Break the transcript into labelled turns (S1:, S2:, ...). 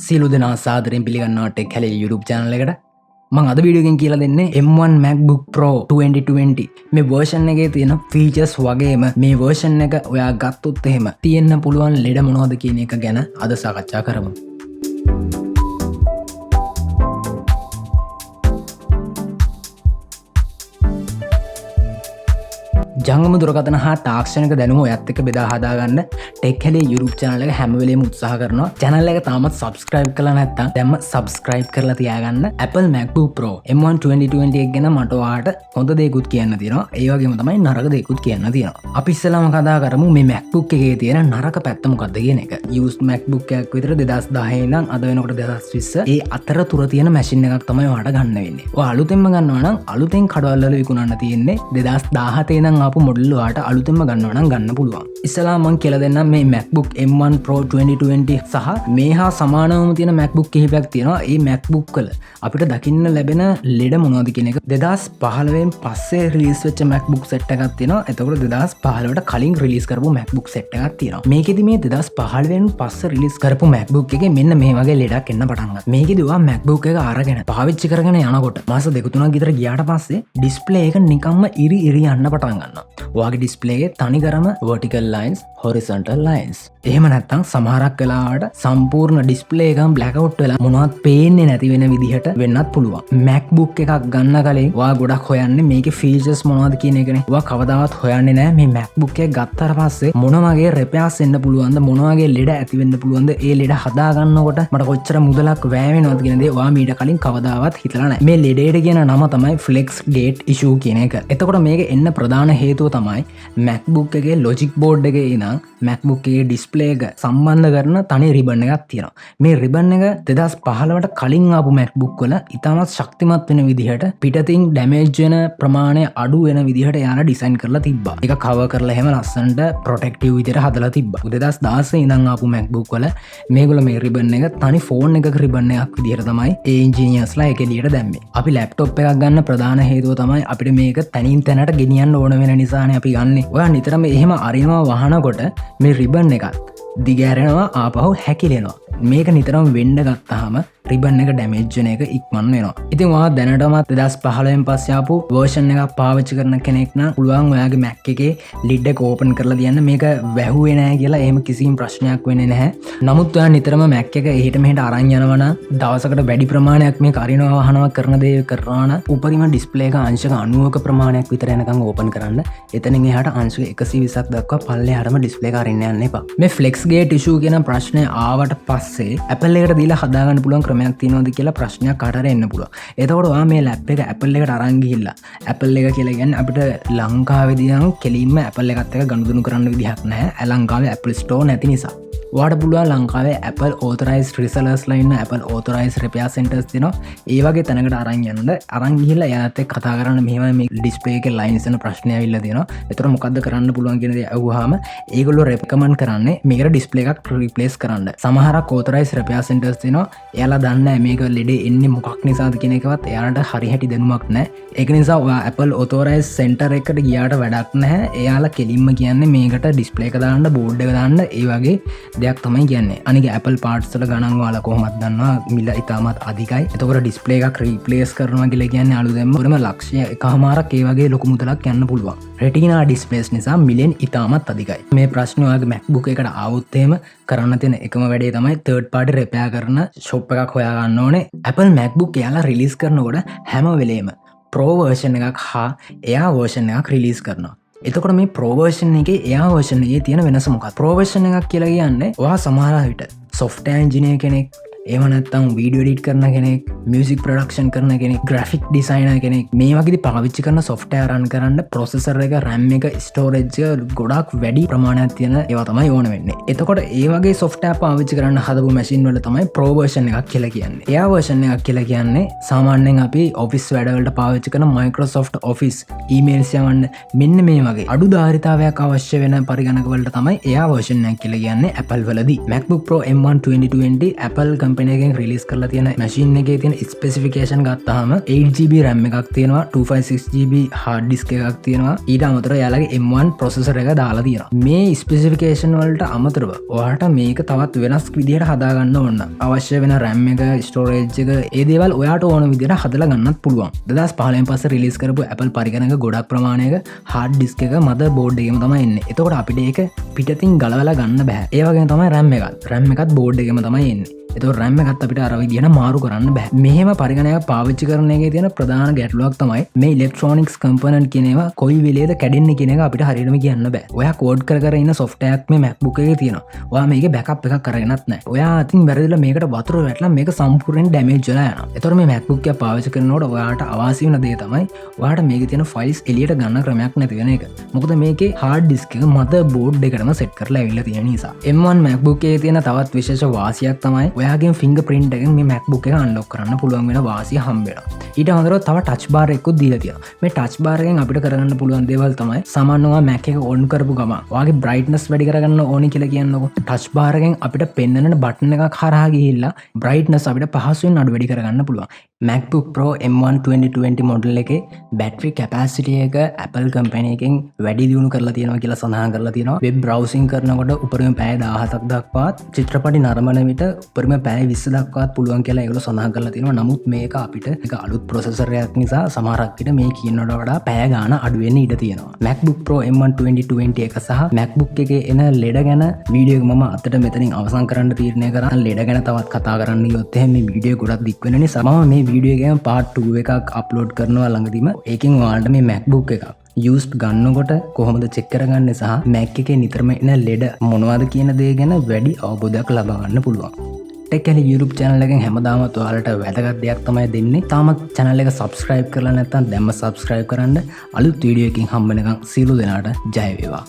S1: සියලු දෙනා සාදරයෙන් පිළිගන්නවා ටෙක් හැලේ YouTube channel එකට. මම අද වීඩියෝ එකෙන් කියලා දෙන්නේ M1 Macbook Pro 2020 මේ version එකේ තියෙන features වගේම මේ version එක ඔයා ගත්තොත් එහෙම තියෙන්න පුළුවන් ලෙඩ මොනවද කියන එක ගැන අද සාකච්ඡා කරමු. ජංගම දුරකථන හා තාක්ෂණික දැනුම ඔයත් එක්ක බෙදා හදාගන්න ටෙක් හැලේ YouTube channel එක හැම වෙලේම උත්සාහ කරනවා. channel එක තාමත් subscribe කරලා නැත්නම් දැන්ම subscribe කරලා තියාගන්න. Apple Macbook Pro M1 2020 එක ගැන මට ඔයාලට හොඳ දේකුත් කියන්න තියෙනවා. ඒ වගේම තමයි නරක දේකුත් කියන්න තියෙනවා. අපි ඉස්සෙල්ලාම කතා කරමු මේ MacBook එකේ තියෙන නරක පැත්ත මොකක්ද කියන එක. used MacBook එකක් විතර 2010 ඉඳන් අද වෙනකොට 2020 ඒ අතරතුර තියෙන machine එකක් තමයි ඔයාලට ගන්න වෙන්නේ. ඔයා අලුතෙන්ම ගන්නවා නම් අලුතෙන් කඩවල වල විකුණන්න තියෙන්නේ 2017 ඉඳන් මොඩල් වලට අලුතෙන්ම ගන්නවා නම් ගන්න පුළුවන්. ඉස්සලා මම කියලා දෙන්නම් මේ MacBook M1 Pro 2020 සහ මේ හා සමානවම තියෙන MacBook කිහිපයක් තියෙනවා. මේ MacBook වල අපිට දකින්න ලැබෙන ලෙඩ මොනවද කියන එක 2015න් පස්සේ රිලීස් වෙච්ච MacBook set එකක් තියෙනවා. එතකොට 2015ට කලින් රිලීස් කරපු MacBook set එකක් තියෙනවා. මේකෙදි මේ 2015න් පස්සේ රිලීස් කරපු MacBook එකේ මෙන්න මේ වගේ ලෙඩක් එන්න පටන් ගත්තා. මේකෙදි ඔයා MacBook එක අරගෙන පාවිච්චි කරගෙන යනකොට මාස 2-3ක් විතර ගියාට පස්සේ ඩිස්ප්ලේ එක නිකම්ම ඉරි යන්න පටන් ගන්නවා. ඔයාගේ ඩිස්ප්ලේ එකේ තනිකරම vertical lines, horizontal lines. එහෙම නැත්නම් සමහරක් වෙලාවට සම්පූර්ණ ඩිස්ප්ලේ එකම black out වෙලා මොනවත් පේන්නේ නැති වෙන විදිහට වෙන්නත් පුළුවන්. MacBook එකක් ගන්න කලින් ඔයා ගොඩක් හොයන්නේ මේකේ features මොනවද කියන එකනේ. ඔයා කවදාවත් හොයන්නේ නැහැ මේ MacBook එක ගත්තාට පස්සේ මොන වගේ repairs එන්න පුළුවන්ද, මොන වගේ ලෙඩ ඇති වෙන්න පුළුවන්ද, ඒ ලෙඩ හදා ගන්නකොට මට කොච්චර මුදලක් වැය වෙනවද කියන දේ ඔයා මීට කලින් කවදාවත් හිතලා නැහැ. මේ ලෙඩේට කියන නම තමයි flexgate issue කියන එක. එතකොට මේක එන්න ප්‍රධාන හේතුව තමයි MacBook එකේ logic board එකේ ඉඳන් MacBook එකේ display එක සම්බන්ධ කරන තනි ribbon එකක් තියෙනවා. මේ ribbon එක 2015ට කලින් ආපු MacBook වල ඉතාමත් ශක්තිමත් වෙන විදිහට පිටතින් damage වෙන ප්‍රමාණය අඩු වෙන විදිහට යාලා design කරලා තිබ්බා. ඒක cover කරලා එහෙම ලස්සනට protective විදිහට හදලා තිබ්බා. 2016 ඉඳන් ආපු MacBook වල මේගොල්ලෝ මේ ribbon එක තනි phone එකක ribbon එකක් විදිහට තමයි ඒ engineersලා ඒක එළියට දැම්මේ. අපි laptop එකක් ගන්න ප්‍රධාන හේතුව තමයි අපිට මේක තනින් තැනට ගෙනියන්න ඕන වෙන නිසානේ අපි ගන්නෙ. ඔයා නිතරම එහෙම අරිනවා වහනකොට මේ රිබන් එකත් දිගෑරෙනවා ආපහු හැකිලෙනවා. මේක නිතරම වෙන්න ගත්තාම රිබන් එක ඩැමේජ් වෙන එක ඉක්මන් වෙනවා. ඉතින් ඔයා දැනටමත් 2015න් පස්සේ ආපු version එකක් පාවිච්චි කරන කෙනෙක් නම් පුළුවන් ඔයාගේ Mac එකේ lid එක open කරලා තියන්න. මේක වැහුවේ නැහැ කියලා එහෙම කිසිම ප්‍රශ්නයක් වෙන්නේ නැහැ. නමුත් ඔයා නිතරම Mac එක එහෙට මෙහෙට අරන් යනවා නම් දවසකට වැඩි ප්‍රමාණයක් මේක අරිනවා වහනවා කරන දේ කරනවා නම් උපරිම display එක අංශක 90ක ප්‍රමාණයක් විතර යනකම් open කරන්න. එතනින් එහාට අංශක 120ක් දක්වා පල්ලෙහාටම display එක අරින්න යන්න එපා. මේ flexgate issue කියන ප්‍රශ්නේ ආවට පස්සේ Apple එකට දීලා හදාගන්න පුළුවන් ක්‍රමයක් තියෙනවද කියලා ප්‍රශ්නයක් කාට හරි එන්න පුළුවන්. එතකොට ඔයා මේ ලැප් එක Apple එකට අරන් ගිහිල්ලා Apple එක කියලා කියන්නේ අපිට ලංකාවේදී නම් කෙලින්ම Apple එකත් එක්ක ගනුදෙනු කරන්න විදිහක් නැහැ. ලංකාවේ Apple Store නැති නිසා. ඔයාට පුළුවන් ලංකාවේ Apple authorized resellers ලා ඉන්න Apple authorized repair centers තියෙනවා. ඒ වගේ තැනකට අරන් යන්න. අරන් ගිහිල්ලා එයාත් එක්ක කතා කරන්න මෙහෙමයි මේ display එකේ lines යන ප්‍රශ්නය ඇවිල්ලා තියෙනවා. ඒතර මොකද්ද කරන්න පුළුවන් කියන දේ අහුවාම ඒගොල්ලෝ recommend කරන්නේ මේකට display එකක් replace කරන්න. සමහරක් authorized repair centers තියෙනවා. එයාලා දන්නේ නැහැ මේක ලෙඩේ එන්නේ මොකක් නිසාද කියන එකවත් එයාලට හරි හැටි දැනුමක් නැහැ. ඒක නිසා ඔයා Apple authorized center එකකට ගියාට වැඩක් නැහැ. එයාලා කෙලින්ම කියන්නේ මේකට display එක දාන්න, board එක දාන්න, ඒ වගේ දෙයක් තමයි කියන්නේ. අනික Apple parts වල ගණන් ඔයාලා කොහොමද දන්නවා මිල ඉතාමත් අධිකයි. එතකොට display එකක් replace කරනවා කියලා කියන්නේ අලුතෙන්ම උඩම ලක්ෂය එකමාරක් ඒ වගේ ලොකු මුදලක් යන්න පුළුවන්. Retina displays නිසා මිලෙන් ඉතාමත් අධිකයි. මේ ප්‍රශ්න ඔයාගේ MacBook එකට ආවොත් එහෙම කරන්න තියෙන එකම වැඩේ තමයි third party repair කරන shop එකක් හොයා ගන්න ඕනේ. Apple MacBook එයාලා release කරනකොට හැම වෙලේම Pro version එකක් හා Air version එකක් release කරනවා. එතකොට මේ Pro version එකේ Air version එකේ තියෙන වෙනස මොකක්ද? Pro version එකක් කියලා කියන්නේ ඔයා සමහර විට software engineer කෙනෙක්, එහෙම නැත්නම් වීඩියෝ එඩිට් කරන කෙනෙක්, මියුසික් ප්‍රොඩක්ෂන් කරන කෙනෙක්, ග්‍රැෆික් ඩිසයිනර් කෙනෙක් මේ වගේදී පාවිච්චි කරන software run කරන්න processor එක, RAM එක, storage එක ගොඩක් වැඩි ප්‍රමාණයක් තියෙන ඒවා තමයි ඕන වෙන්නේ. එතකොට ඒ වගේ software පාවිච්චි කරන්න හදපු machine වල තමයි Pro version එකක් කියලා කියන්නේ. Air version එකක් කියලා කියන්නේ සාමාන්‍යයෙන් අපි office වැඩවලට පාවිච්චි කරන Microsoft Office, emails යවන්න මෙන්න මේ වගේ අඩු ධාරිතාවයක් අවශ්‍ය වෙන පරිගණක වලට තමයි Air version එකක් කියලා කියන්නේ Apple වලදී. MacBook Pro M1 2020 Apple company එකෙන් රිලීස් කරලා තියෙන මැෂින් එකේ තියෙන ස්පෙසිෆිකේෂන් ගත්තාම 8GB RAM එකක් තියෙනවා 256GB hard disk එකක් තියෙනවා ඊට අමතරව යාලගේ M1 processor එක දාලා තියෙනවා මේ ස්පෙසිෆිකේෂන් වලට අමතරව ඔයාලට මේක තවත් වෙනස් විදිහට හදාගන්න ඕන අවශ්‍ය වෙන RAM එක storage එක ඒ දේවල් ඔයාට ඕන විදිහට හදලා ගන්නත් පුළුවන් 2015 පස්සේ රිලීස් කරපු Apple පරිගණක ගොඩක් ප්‍රමාණයක hard disk එක mother board එකේම තමයි එන්නේ එතකොට අපිට ඒක පිටතින් ගලවලා ගන්න බෑ ඒ වගේම තමයි RAM එකත් board එකේම තමයි එන්නේ එතකොට RAM එකත් අපිට අර විදිහට මාරු කරන්න බෑ මෙහෙම පරිගණකයක් පාවිච්චි කරන එකේ තියෙන ප්‍රධාන ගැටලුවක් තමයි මේ electronics component කියන ඒවා කොයි වෙලේද කැඩෙන්නේ කියන එක අපිට හරියටම කියන්න බෑ ඔයා කෝඩ් කර ඉන්න software එකක් මේ MacBook එකේ තියෙනවා ඔයා මේකේ backup එකක් කරගෙනත් නැහැ ඔයා අතින් වැරදිලා මේකට වතුර වැටලා මේක සම්පූර්ණයෙන් damage වෙලා යනවා එතකොට මේ MacBook එක පාවිච්චි කරනකොට ඔයාට අවශ්‍ය වෙන දේ තමයි ඔයාට මේකේ තියෙන files එළියට ගන්න ක්‍රමයක් නැති වෙන එක මොකද මේකේ hard disk එක motherboard එකටම set කරලා ඇවිල්ලා තියෙන නිසා M1 MacBook එකේ තියෙන තවත් විශේෂ වාසියක් තමයි ඔයාගේ ෆිංගර් ප්‍රින්ට් එකෙන් මේ MacBook එක අන්ලොක් කරන්න පුළුවන් වෙන වාසිය හම්බ වෙනවා. ඊට අමතරව තව ටච් බාර් එකකුත් දීලා තියෙනවා. මේ ටච් බාර් එකෙන් අපිට කරගන්න පුළුවන් දේවල් තමයි සාමාන්‍යව Mac එක on කරපු ගමන් ඔයාගේ brightness වැඩි කරගන්න ඕනි කියලා කියන්නකො. ටච් බාර් එකෙන් අපිට පෙන්වන බටන් එකක් හරහා ගිහිල්ලා brightness අපිට පහසුවෙන් අඩු වැඩි කරගන්න පුළුවන්. Macbook Pro M1 2020 මොඩල් එකේ බැටරි කැපැසිටි එක Apple කම්පැනි එකෙන් වැඩි දියුණු කරලා තියෙනවා කියලා සඳහන් කරලා තියෙනවා. වෙබ් බ්‍රවුසිං කරනකොට උපරිම පැය 17ක් දක්වාත් චිත්‍රපටි නරඹන විට උපරිම පැය 20 දක්වාත් පුළුවන් කියලා ඒගොල්ලෝ සඳහන් කරලා තියෙනවා. නමුත් මේක අපිට එක අලුත් ප්‍රොසෙසර් එකක් නිසා සමහරක් විට මේ කියනකට වඩා පැය ගාන අඩු වෙන්න ඉඩ තියෙනවා. Macbook Pro M1 2020 එක සහ Macbook එකේ එන ලෙඩ ගැන වීඩියෝ එක මම අතට මෙතනින් අවසන් කරන්න තීරණය කරා. ලෙඩ ගැන තවත් කතා කරන්න ගියොත් එහෙනම් මේ වීඩියෝ ගොඩක් දික් වෙන නිසා මම මේ වීඩියෝ එකෙන් part 2 එකක් අප්ලෝඩ් කරනවා ළඟදීම. ඒකෙන් ඔයාලට මේ MacBook එකක් used ගන්නකොට කොහොමද චෙක් කරගන්නේ සහ Mac එකේ නිතරම එන ලෙඩ මොනවද කියන දේ ගැන වැඩි අවබෝධයක් ලබා ගන්න පුළුවන්. ටෙක් YouTube channel එකෙන් හැමදාමත් ඔයාලට වැදගත් දෙයක් තමයි දෙන්නේ. තාමත් channel එක subscribe කරලා නැත්නම් දැම්ම subscribe කරන්න. අලුත් වීඩියෝ එකකින් හම්බ වෙනකන් සියලු දෙනාට ජය වේවා.